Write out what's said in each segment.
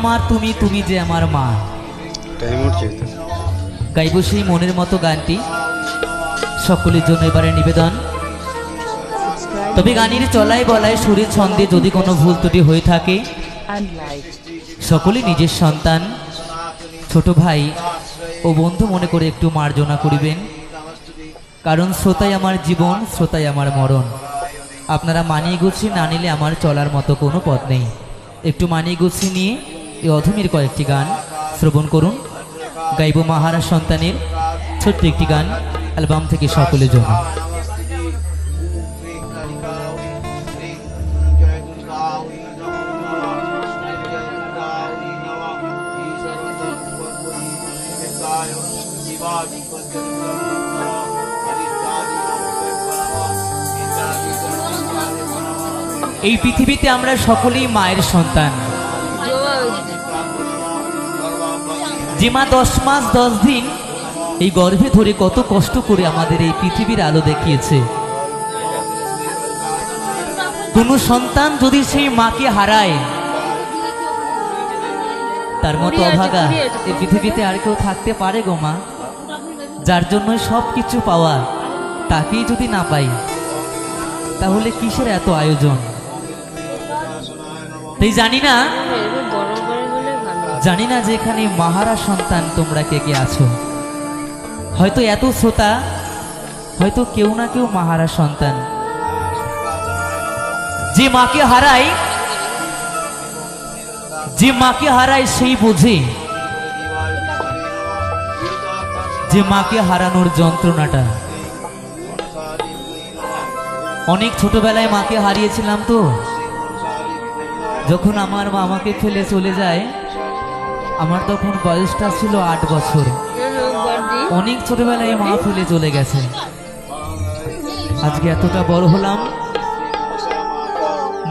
আমার তুমি, তুমি যে আমার মা। গাইব সেই মনের মতো গানটি সকলের জন্য এবারে নিবেদন। তবে গানের চলাই বলায় সুরের ছন্দে যদি কোনো ভুল ত্রুটি হয়ে থাকে, সকলে নিজের সন্তান, ছোট ভাই ও বন্ধু মনে করে একটু মার্জনা করিবেন, কারণ শ্রোতাই আমার জীবন, শ্রোতাই আমার মরণ। আপনারা মানিয়ে গুছিয়ে না নিলে আমার চলার মতো কোনো পথ নেই। একটু মানিয়ে গুছিয়ে নিয়ে এই অধমের কয়েকটি গান শ্রবণ করুন। গাইব মাহারা সন্তানের ছোট্ট একটি গান অ্যালবাম থেকে সকলের জন্য। এই পৃথিবীতে আমরা সকলেই মায়ের সন্তান। যে মা 10 মাস 10 দিন এই গর্ভে ধরে কত কষ্ট করে আমাদের এই পৃথিবীর আলো দেখিয়েছে। কোন সন্তান যদি সেই মাকে হারায়, তার মতো অভাগা এই পৃথিবীতে আর কেউ থাকতে পারে গো মা? যার জন্য সবকিছু পাওয়া, তাকেই যদি না পাই, তাহলে কিসের এত আয়োজন? তাই জানি না যে এখানে মাহারা সন্তান তোমরা কে কে আছো। হয়তো এত শ্রোতা, হয়তো কেউ না কেউ মাহারা সন্তান। যে মাকে হারায় সেই বোঝে যে মাকে হারানোর যন্ত্রণাটা। অনেক ছোটবেলায় মাকে হারিয়েছিলাম তো। যখন আমার মা আমাকে ফেলে চলে যায়, আমার তখন বয়সটা ছিল 8 বছর। অনেক ছোটবেলায় মা ফেলে চলে গেছে। আজকে এতটা বড় হলাম,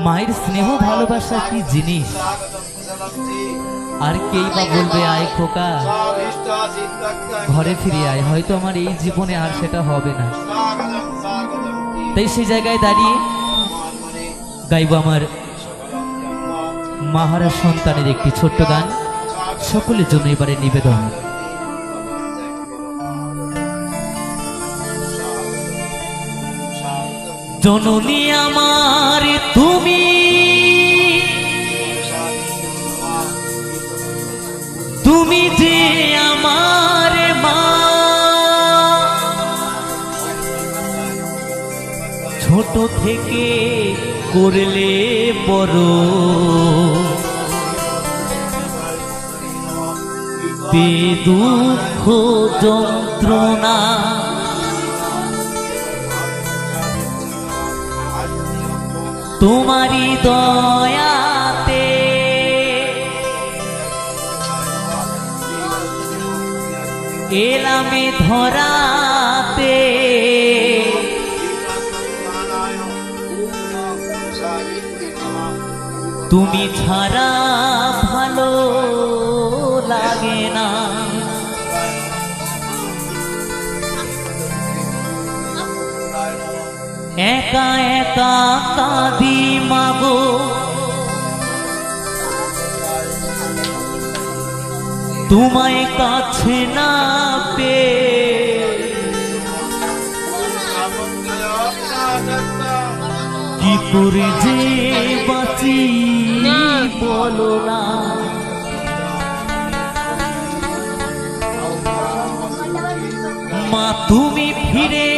মায়ের স্নেহ ভালোবাসা কি জিনিস আর কেই বা বলবে আয় খোকা ঘরে ফিরে আয়। হয়তো আমার এই জীবনে আর সেটা হবে না। তাই সেই জায়গায় দাঁড়িয়ে গাইব আমার মাহারা সন্তানের একটি ছোট্ট গান সকলের জন্য এবারে নিবেদন। জননী আমার তুমি, তুমি যে আমার মা। ছোট থেকে করলে বড়, দুঃখ যন্ত্রণা তোমারি দয়াতে এলামে ধরাতে। তুমি ছাড়া ভালো লাগে না। একা একা কাঁদি মাগো, তোমায় কাছে না পেয়ে। কি করে যে বাঁচি বলো না। মা তুমি ফিরে